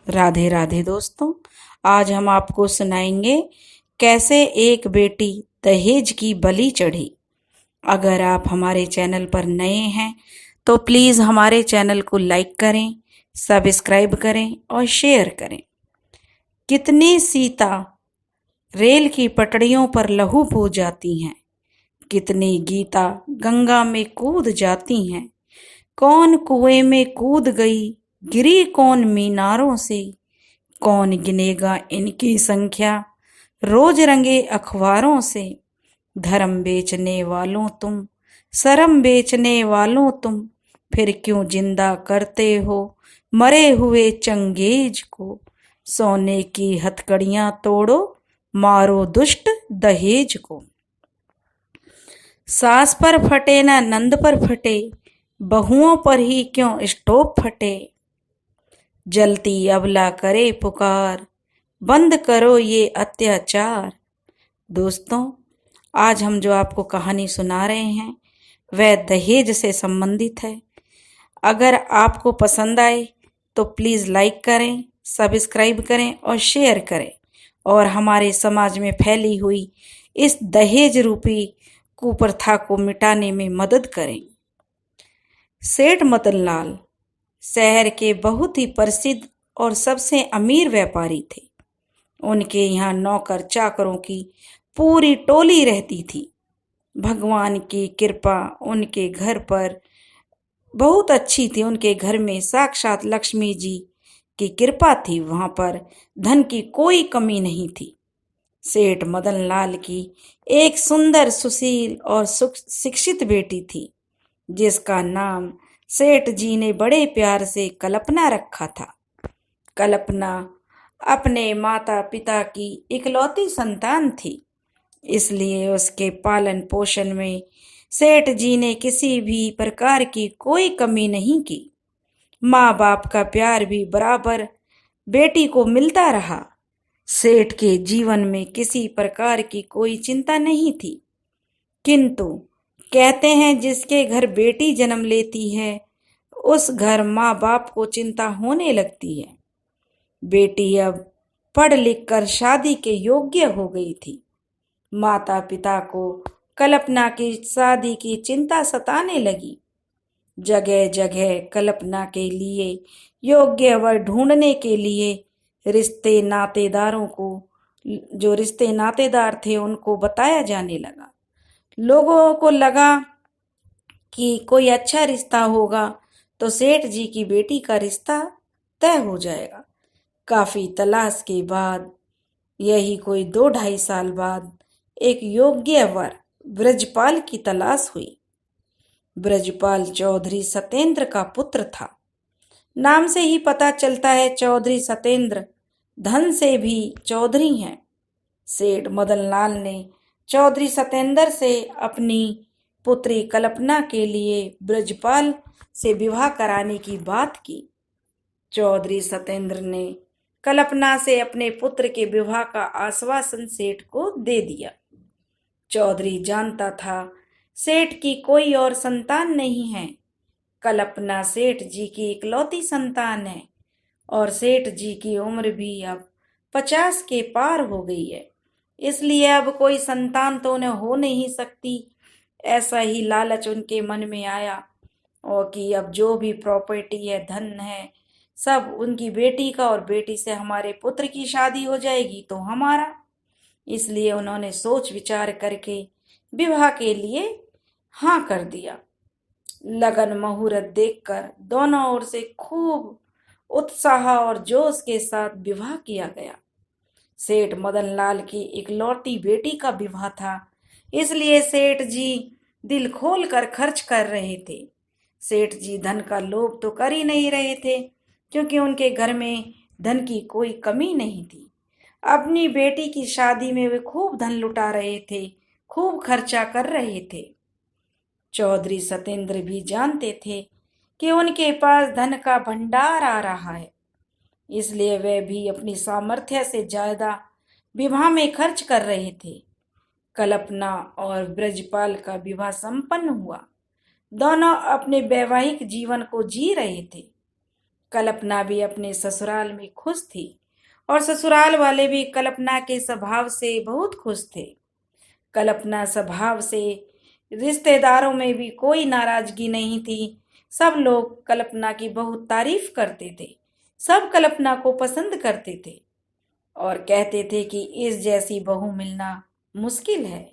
राधे राधे दोस्तों। आज हम आपको सुनाएंगे कैसे एक बेटी दहेज की बलि चढ़ी। अगर आप हमारे चैनल पर नए हैं तो प्लीज़ हमारे चैनल को लाइक करें, सब्सक्राइब करें और शेयर करें। कितनी सीता रेल की पटरियों पर लहू पो जाती हैं, कितनी गीता गंगा में कूद जाती हैं। कौन कुएं में कूद गई, गिरी कौन मीनारों से। कौन गिनेगा इनकी संख्या, रोज रंगे अखबारों से। धर्म बेचने वालों तुम, शर्म बेचने वालों तुम, फिर क्यों जिंदा करते हो मरे हुए चंगेज को। सोने की हथकड़ियां तोड़ो, मारो दुष्ट दहेज को। सास पर फटे ना नंद पर फटे, बहुओं पर ही क्यों स्टोव फटे। जलती अबला करे पुकार, बंद करो ये अत्याचार। दोस्तों, आज हम जो आपको कहानी सुना रहे हैं वह दहेज से संबंधित है। अगर आपको पसंद आए तो प्लीज़ लाइक करें, सब्सक्राइब करें और शेयर करें और हमारे समाज में फैली हुई इस दहेज रूपी कुप्रथा को मिटाने में मदद करें। सेठ मदन लाल शहर के बहुत ही प्रसिद्ध और सबसे अमीर व्यापारी थे। उनके यहाँ नौकर चाकरों की पूरी टोली रहती थी। भगवान की कृपा उनके घर पर बहुत अच्छी थी। उनके घर में साक्षात लक्ष्मी जी की कृपा थी। वहां पर धन की कोई कमी नहीं थी। सेठ मदन लाल की एक सुंदर, सुशील और शिक्षित बेटी थी जिसका नाम सेठ जी ने बड़े प्यार से कल्पना रखा था। कल्पना अपने माता पिता की इकलौती संतान थी, इसलिए उसके पालन पोषण में सेठ जी ने किसी भी प्रकार की कोई कमी नहीं की। माँ बाप का प्यार भी बराबर बेटी को मिलता रहा। सेठ के जीवन में किसी प्रकार की कोई चिंता नहीं थी। किंतु कहते हैं जिसके घर बेटी जन्म लेती है उस घर माँ बाप को चिंता होने लगती है। बेटी अब पढ़ लिख कर शादी के योग्य हो गई थी। माता पिता को कल्पना की शादी की चिंता सताने लगी। जगह जगह कल्पना के लिए योग्य वर ढूंढने के लिए रिश्ते नातेदार थे उनको बताया जाने लगा। लोगों को लगा कि कोई अच्छा रिश्ता होगा तो सेठ जी की बेटी का रिश्ता तय हो जाएगा। काफी तलाश के बाद, यही कोई 2-2.5 साल बाद, एक योग्य वर ब्रजपाल की तलाश हुई। ब्रजपाल चौधरी सतेंद्र का पुत्र था। नाम से ही पता चलता है चौधरी सतेंद्र धन से भी चौधरी हैं। सेठ मदन लाल ने चौधरी सतेंद्र से अपनी पुत्री कल्पना के लिए ब्रजपाल से विवाह कराने की बात की। चौधरी सतेंद्र ने कल्पना से अपने पुत्र के विवाह का आश्वासन सेठ को दे दिया। चौधरी जानता था सेठ की कोई और संतान नहीं है। कल्पना सेठ जी की इकलौती संतान है और सेठ जी की उम्र भी अब 50 के पार हो गई है, इसलिए अब कोई संतान तो उन्हें हो नहीं सकती। ऐसा ही लालच उनके मन में आया और कि अब जो भी प्रॉपर्टी है, धन है, सब उनकी बेटी का और बेटी से हमारे पुत्र की शादी हो जाएगी तो हमारा। इसलिए उन्होंने सोच विचार करके विवाह के लिए हाँ कर दिया। लगन मुहूर्त देखकर दोनों ओर से खूब उत्साह और जोश के साथ विवाह किया गया। सेठ मदन लाल की इकलौती बेटी का विवाह था, इसलिए सेठ जी दिल खोल कर खर्च कर रहे थे। सेठ जी धन का लोभ तो कर ही नहीं रहे थे क्योंकि उनके घर में धन की कोई कमी नहीं थी। अपनी बेटी की शादी में वे खूब धन लुटा रहे थे, खूब खर्चा कर रहे थे। चौधरी सतेंद्र भी जानते थे कि उनके पास धन का भंडार आ रहा है, इसलिए वे भी अपनी सामर्थ्य से ज्यादा विवाह में खर्च कर रहे थे। कल्पना और ब्रजपाल का विवाह संपन्न हुआ। दोनों अपने वैवाहिक जीवन को जी रहे थे। कल्पना भी अपने ससुराल में खुश थी और ससुराल वाले भी कल्पना के स्वभाव से बहुत खुश थे। कल्पना स्वभाव से रिश्तेदारों में भी कोई नाराजगी नहीं थी। सब लोग कल्पना की बहुत तारीफ करते थे। सब कल्पना को पसंद करते थे और कहते थे कि इस जैसी बहू मिलना मुश्किल है।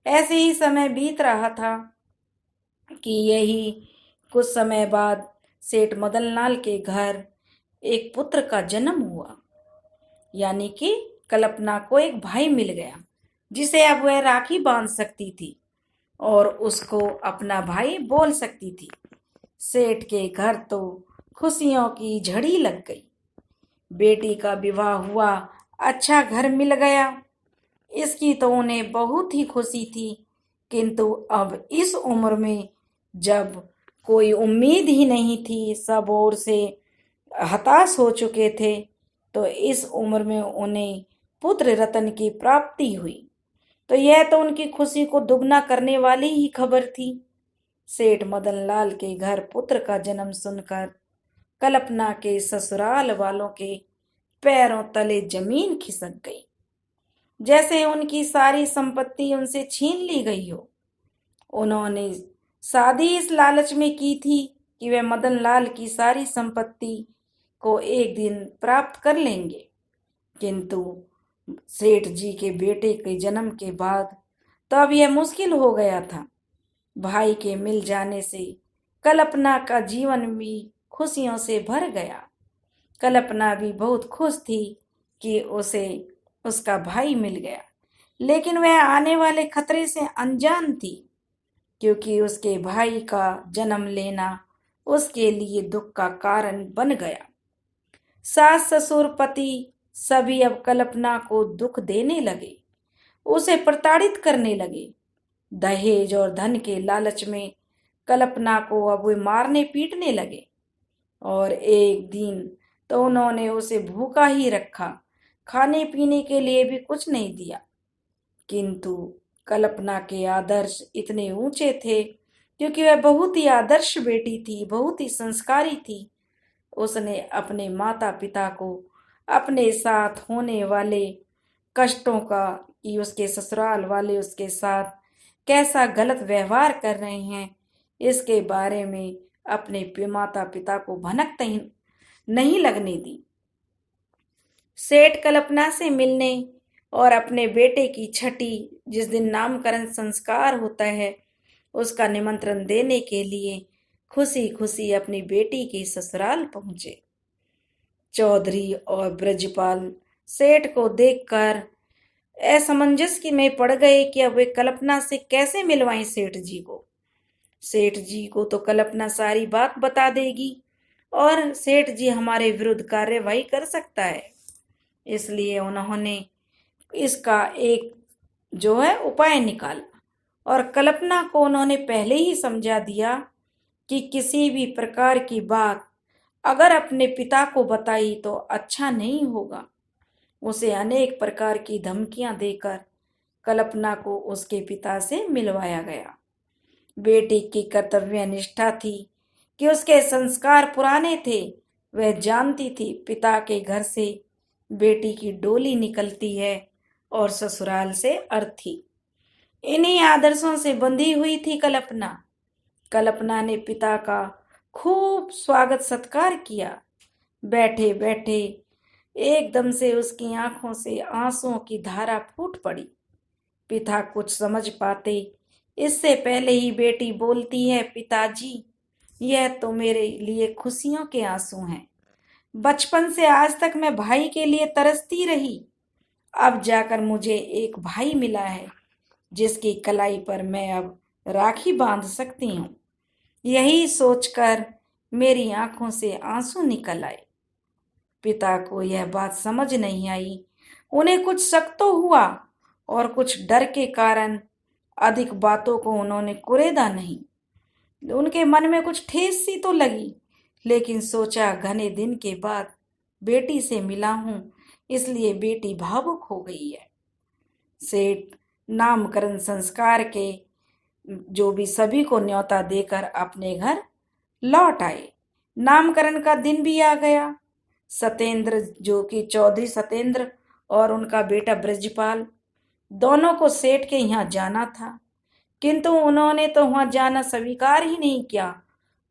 ऐसे ही समय बीत रहा था कि यही कुछ समय बाद सेठ मदनलाल के घर एक पुत्र का जन्म हुआ, यानी कि कल्पना को एक भाई मिल गया जिसे अब वह राखी बांध सकती थी और उसको अपना भाई बोल सकती थी। सेठ के घर तो खुशियों की झड़ी लग गई। बेटी का विवाह हुआ, अच्छा घर मिल गया, इसकी तो उन्हें बहुत ही खुशी थी। किंतु अब इस उम्र में जब कोई उम्मीद ही नहीं थी, सब ओर से हताश हो चुके थे, तो इस उम्र में उन्हें पुत्र रतन की प्राप्ति हुई, तो यह तो उनकी खुशी को दुगना करने वाली ही खबर थी। सेठ मदनलाल के घर पुत्र का जन्म सुनकर कल्पना के ससुराल वालों के पैरों तले जमीन खिसक गई, जैसे उनकी सारी संपत्ति उनसे छीन ली गई हो। उन्होंने शादी इस लालच में की थी कि वे मदनलाल की सारी संपत्ति को एक दिन प्राप्त कर लेंगे, किंतु सेठ जी के बेटे के जन्म के बाद तो अब यह मुश्किल हो गया था। भाई के मिल जाने से कल्पना का जीवन भी खुशियों से भर गया। कल्पना भी बहुत खुश थी कि उसे उसका भाई मिल गया, लेकिन वह आने वाले खतरे से अनजान थी, क्योंकि उसके भाई का जन्म लेना उसके लिए दुख का कारण बन गया। सास ससुर पति सभी अब कल्पना को दुख देने लगे, उसे प्रताड़ित करने लगे। दहेज और धन के लालच में कल्पना को अब वे मारने पीटने लगे और एक दिन तो उन्होंने उसे भूखा ही रखा, खाने पीने के लिए भी कुछ नहीं दिया। किंतु कल्पना के आदर्श इतने ऊंचे थे, क्योंकि वह बहुत ही आदर्श बेटी थी, बहुत ही संस्कारी थी। उसने अपने माता पिता को अपने साथ होने वाले कष्टों का, कि उसके ससुराल वाले उसके साथ कैसा गलत व्यवहार कर रहे हैं, इसके बारे में अपने माता पिता को भनक नहीं लगने दी। सेठ कल्पना से मिलने और अपने बेटे की छठी, जिस दिन नामकरण संस्कार होता है, उसका निमंत्रण देने के लिए खुशी खुशी अपनी बेटी के ससुराल पहुंचे। चौधरी और ब्रजपाल सेठ को देखकर असमंजस में पड़ गए कि अब वे कल्पना से कैसे मिलवाएं सेठ जी को। सेठ जी को तो कल्पना सारी बात बता देगी और सेठ जी हमारे विरुद्ध कार्यवाही कर सकता है, इसलिए उन्होंने इसका एक जो है उपाय निकाला और कल्पना को उन्होंने पहले ही समझा दिया कि किसी भी प्रकार की बात अगर अपने पिता को बताई तो अच्छा नहीं होगा। उसे अनेक प्रकार की धमकियां देकर कल्पना को उसके पिता से मिलवाया गया। बेटी की कर्तव्य निष्ठा थी कि उसके संस्कार पुराने थे। वह जानती थी पिता के घर से बेटी की डोली निकलती है और ससुराल से अर्थी। इन्हीं आदर्शों से बंधी हुई थी कल्पना। कल्पना ने पिता का खूब स्वागत सत्कार किया। बैठे बैठे एकदम से उसकी आंखों से आंसुओं की धारा फूट पड़ी। पिता कुछ समझ पाते इससे पहले ही बेटी बोलती है, पिताजी यह तो मेरे लिए खुशियों के आंसू हैं। बचपन से आज तक मैं भाई के लिए तरसती रही, अब जाकर मुझे एक भाई मिला है जिसकी कलाई पर मैं अब राखी बांध सकती हूँ। यही सोचकर मेरी आंखों से आंसू निकल आए। पिता को यह बात समझ नहीं आई। उन्हें कुछ शक तो हुआ और कुछ डर के कारण अधिक बातों को उन्होंने कुरेदा नहीं। उनके मन में कुछ ठेस सी तो लगी, लेकिन सोचा घने दिन के बाद बेटी से मिला हूं, इसलिए बेटी भावुक हो गई है। सेठ नामकरण संस्कार के जो भी सभी को न्योता देकर अपने घर लौट आए। नामकरण का दिन भी आ गया। सत्येंद्र, जो कि चौधरी सत्येंद्र, और उनका बेटा ब्रजपाल, दोनों को सेठ के यहाँ जाना था, किंतु उन्होंने तो वहां जाना स्वीकार ही नहीं किया।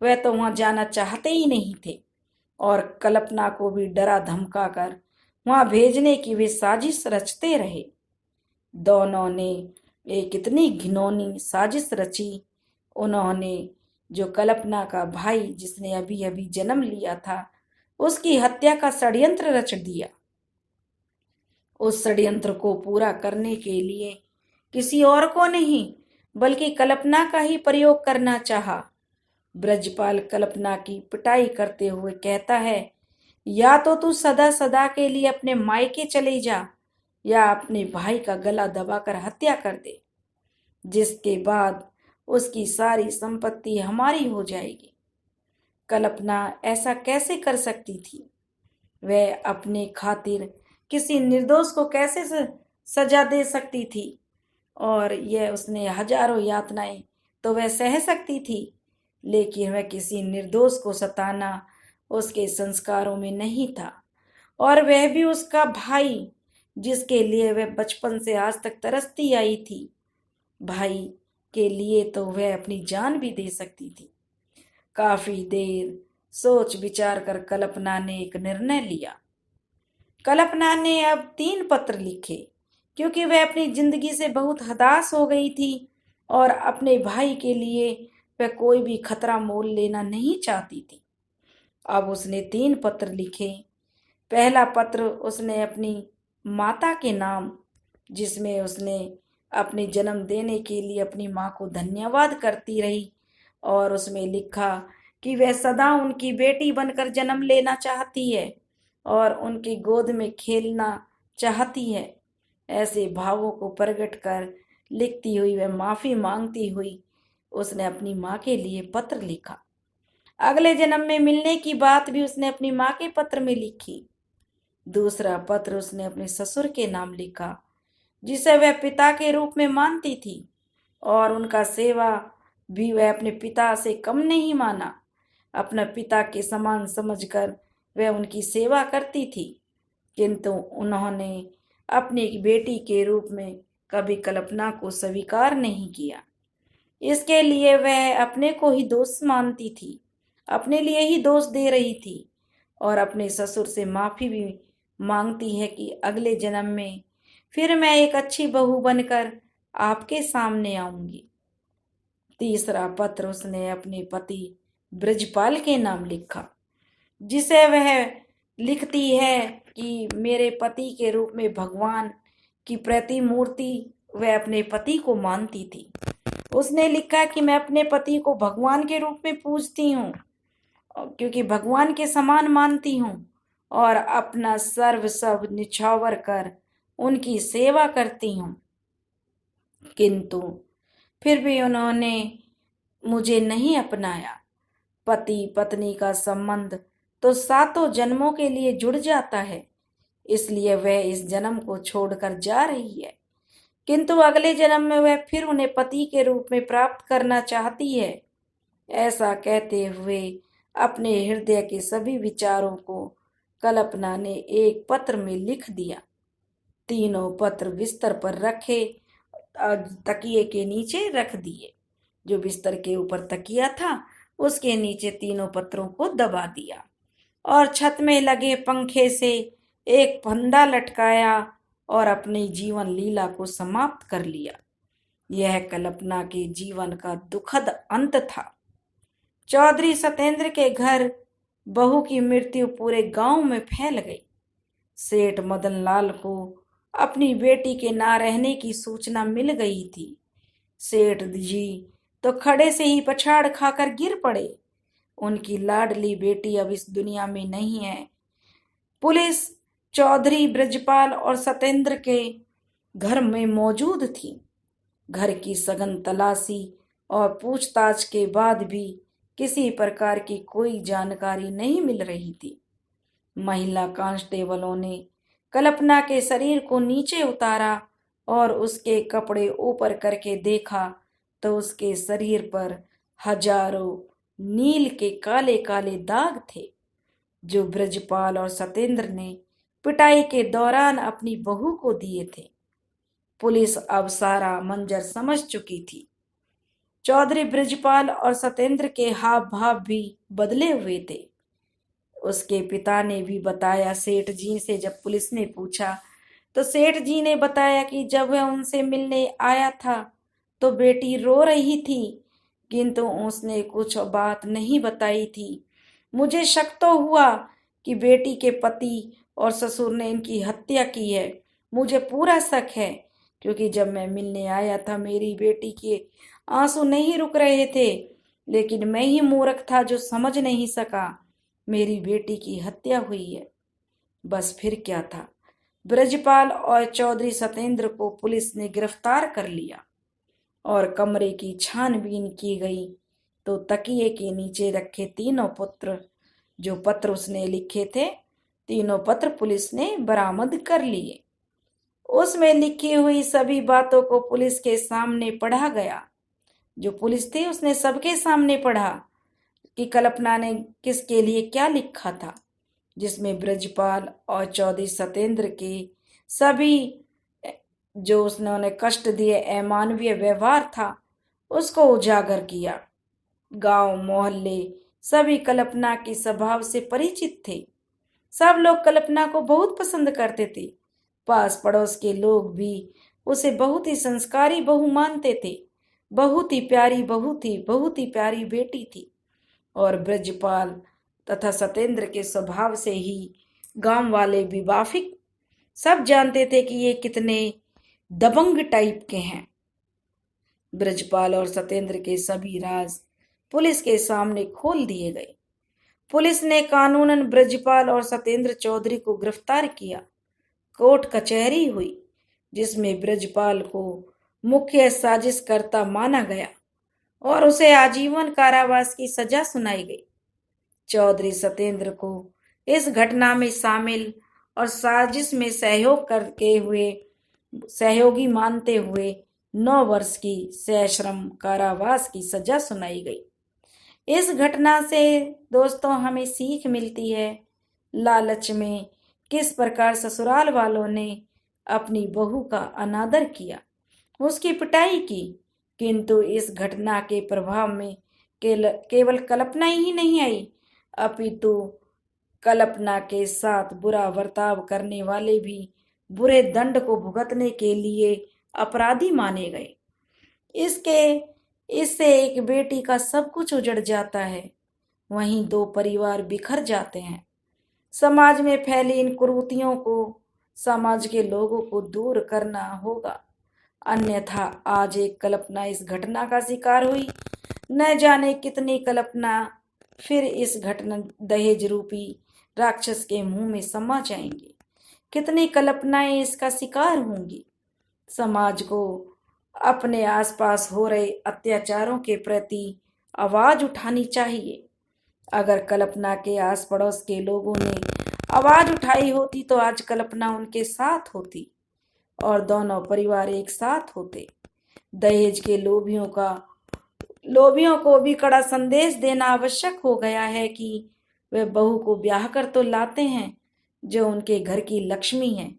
वह तो वहां जाना चाहते ही नहीं थे और कल्पना को भी डरा धमका कर वहां भेजने की वे साजिश रचते रहे। दोनों ने एक इतनी घिनौनी साजिश रची। उन्होंने जो कल्पना का भाई, जिसने अभी अभी जन्म लिया था, उसकी हत्या का षड्यंत्र रच दिया। उस षड्यंत्र को पूरा करने के लिए किसी और को नहीं बल्कि कल्पना का ही प्रयोग करना चाहा। ब्रजपाल कल्पना की पिटाई करते हुए कहता है, या तो तू सदा सदा के लिए अपने मायके चले जा या अपने भाई का गला दबाकर हत्या कर दे, जिसके बाद उसकी सारी संपत्ति हमारी हो जाएगी। कल्पना ऐसा कैसे कर सकती थी? वह अपने खातिर किसी निर्दोष को कैसे सजा दे सकती थी? और यह उसने हजारों यातनाएं तो वह सह सकती थी, लेकिन वह किसी निर्दोष को सताना उसके संस्कारों में नहीं था। और वह भी उसका भाई, जिसके लिए वह बचपन से आज तक तरसती आई थी। भाई के लिए तो वह अपनी जान भी दे सकती थी। काफी देर सोच विचार कर कल्पना ने एक निर्णय लिया। कल्पना ने अब 3 पत्र लिखे, क्योंकि वह अपनी जिंदगी से बहुत हताश हो गई थी और अपने भाई के लिए वह कोई भी खतरा मोल लेना नहीं चाहती थी। अब उसने 3 पत्र लिखे। पहला पत्र उसने अपनी माता के नाम, जिसमें उसने अपने जन्म देने के लिए अपनी माँ को धन्यवाद करती रही, और उसमें लिखा कि वह सदा उनकी बेटी बनकर जन्म लेना चाहती है और उनकी गोद में खेलना चाहती है। ऐसे भावों को प्रकट कर लिखती हुई वह माफी मांगती हुई उसने अपनी माँ के लिए पत्र लिखा। अगले जन्म में मिलने की बात भी उसने अपनी माँ के पत्र में लिखी। दूसरा पत्र उसने अपने ससुर के नाम लिखा, जिसे वह पिता के रूप में मानती थी, और उनका सेवा भी वह अपने पिता से कम नहीं माना। अपने पिता के समान समझकर वह उनकी सेवा करती थी, किंतु उन्होंने अपनी बेटी के रूप में कभी कल्पना को स्वीकार नहीं किया। इसके लिए वह अपने को ही दोष मानती थी, अपने लिए ही दोष दे रही थी, और अपने ससुर से माफी भी मांगती है कि अगले जन्म में फिर मैं एक अच्छी बहू बनकर आपके सामने आऊंगी। तीसरा पत्र उसने अपने पति ब्रजपाल के नाम लिखा, जिसे वह लिखती है कि मेरे पति के रूप में भगवान की प्रतिमूर्ति वह अपने पति को मानती थी। उसने लिखा कि मैं अपने पति को भगवान के रूप में पूजती हूँ, क्योंकि भगवान के समान मानती हूँ, और अपना सर्व सब निछावर कर उनकी सेवा करती हूँ। किंतु फिर भी उन्होंने मुझे नहीं अपनाया। पति पत्नी का संबंध तो 7 जन्मों के लिए जुड़ जाता है, इसलिए वह इस जन्म को छोड़कर जा रही है, किंतु अगले जन्म में वह फिर उन्हें पति के रूप में प्राप्त करना चाहती है। ऐसा कहते हुए अपने हृदय के सभी विचारों को कल्पना ने एक पत्र में लिख दिया। तीनों पत्र बिस्तर पर रखे, तकिए के नीचे रख दिए। जो बिस्तर के ऊपर तकिया था उसके नीचे तीनों पत्रों को दबा दिया, और छत में लगे पंखे से एक फंदा लटकाया और अपनी जीवन लीला को समाप्त कर लिया। यह कल्पना के जीवन का दुखद अंत था। चौधरी सत्येंद्र के घर बहू की मृत्यु पूरे गांव में फैल गई। सेठ मदन लाल को अपनी बेटी के ना रहने की सूचना मिल गई थी। सेठ जी तो खड़े से ही पछाड़ खाकर गिर पड़े। उनकी लाडली बेटी अब इस दुनिया में नहीं है। पुलिस चौधरी ब्रजपाल और सत्येंद्र के घर में मौजूद थी। घर की सघन तलाशी और पूछताछ के बाद भी किसी प्रकार की कोई जानकारी नहीं मिल रही थी। महिला कांस्टेबलों ने कल्पना के शरीर को नीचे उतारा और उसके कपड़े ऊपर करके देखा तो उसके शरीर पर हजारों नील के काले काले दाग थे जो ब्रजपाल और सतेंद्र ने पिटाई के दौरान अपनी बहू को दिए थे। पुलिस अब सारा मंजर समझ चुकी थी। चौधरी ब्रजपाल और सतेंद्र के हाव भाव भी बदले हुए थे। उसके पिता ने भी बताया सेठ जी से। जब पुलिस ने पूछा तो सेठ जी ने बताया कि जब वह उनसे मिलने आया था तो बेटी रो रही थी, किंतु उसने कुछ बात नहीं बताई थी। मुझे शक तो हुआ कि बेटी के पति और ससुर ने इनकी हत्या की है। मुझे पूरा शक है, क्योंकि जब मैं मिलने आया था मेरी बेटी के आंसू नहीं रुक रहे थे, लेकिन मैं ही मूर्ख था जो समझ नहीं सका मेरी बेटी की हत्या हुई है। बस फिर क्या था, ब्रजपाल और चौधरी सतेंद्र को पुलिस ने गिरफ्तार कर लिया और कमरे की छानबीन की गई तो तकिए के नीचे रखे तीनों पत्र, जो पत्र उसने लिखे थे, तीनों पत्र पुलिस ने बरामद कर लिए। उसमें लिखी हुई सभी बातों को पुलिस के सामने पढ़ा गया। जो पुलिस थी उसने सबके सामने पढ़ा कि कल्पना ने किसके लिए क्या लिखा था, जिसमें ब्रजपाल और चौधरी सतेंद्र के सभी जो उसने कष्ट दिए अमानवीय व्यवहार था उसको उजागर किया। गांव मोहल्ले सभी कल्पना के स्वभाव से परिचित थे। सब लोग कल्पना को बहुत पसंद करते थे। पास पड़ोस के लोग भी उसे बहुत ही संस्कारी बहू मानते थे। बहुत ही प्यारी बहू थी, बहुत ही प्यारी बेटी थी। और ब्रजपाल तथा सतेंद्र के स्वभाव से ही गांव वाले भी वाकिफ सब जानते थे कि ये कितने दबंग टाइप के हैं। ब्रजपाल और सतेंद्र के सभी राज पुलिस के सामने खोल दिए गए। पुलिस ने कानूनन ब्रजपाल और सतेंद्र चौधरी को गिरफ्तार किया। कोर्ट कचहरी हुई, जिसमें ब्रजपाल को मुख्य साजिशकर्ता माना गया और उसे आजीवन कारावास की सजा सुनाई गई। चौधरी सतेंद्र को इस घटना में शामिल और साजिश में सहयोग करके हुए सहयोगी मानते हुए 9 वर्ष की सश्रम कारावास की सजा सुनाई गई। इस घटना से दोस्तों हमें सीख मिलती है, लालच में किस प्रकार ससुराल वालों ने अपनी बहू का अनादर किया, उसकी पिटाई की, किंतु इस घटना के प्रभाव में केवल कल्पना ही नहीं आई, अपितु कल्पना के साथ बुरा बर्ताव करने वाले भी बुरे दंड को भुगतने के लिए अपराधी माने गए। इससे एक बेटी का सब कुछ उजड़ जाता है, वहीं 2 परिवार बिखर जाते हैं। समाज में फैली इन कुरीतियों को समाज के लोगों को दूर करना होगा, अन्यथा आज एक कल्पना इस घटना का शिकार हुई, न जाने कितनी कल्पना फिर इस घटना दहेज रूपी राक्षस के मुंह में समा जाएंगी। कितनी कल्पनाएं इसका शिकार होंगी। समाज को अपने आसपास हो रहे अत्याचारों के प्रति आवाज उठानी चाहिए। अगर कल्पना के आस पड़ोस के लोगों ने आवाज उठाई होती तो आज कल्पना उनके साथ होती और दोनों परिवार एक साथ होते। दहेज के लोभियों को भी कड़ा संदेश देना आवश्यक हो गया है कि वे बहू को ब्याह कर तो लाते हैं जो उनके घर की लक्ष्मी है,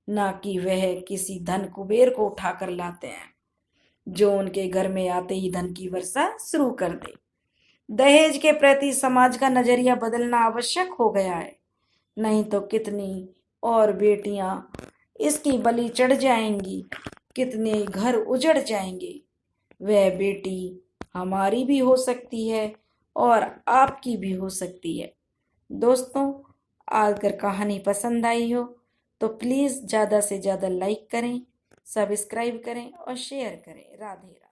ना कि वह किसी धन कुबेर को उठाकर लाते हैं जो उनके घर में आते ही धन की वर्षा शुरू कर दे। दहेज के प्रति समाज का नजरिया बदलना आवश्यक हो गया है, नहीं तो कितनी और बेटियां इसकी बलि चढ़ जाएंगी, कितने घर उजड़ जाएंगे। वह बेटी हमारी भी हो सकती है और आपकी भी हो सकती है। दोस्तों, अगर कहानी पसंद आई हो तो प्लीज़ ज़्यादा से ज़्यादा लाइक करें, सब्सक्राइब करें और शेयर करें। राधे राधे।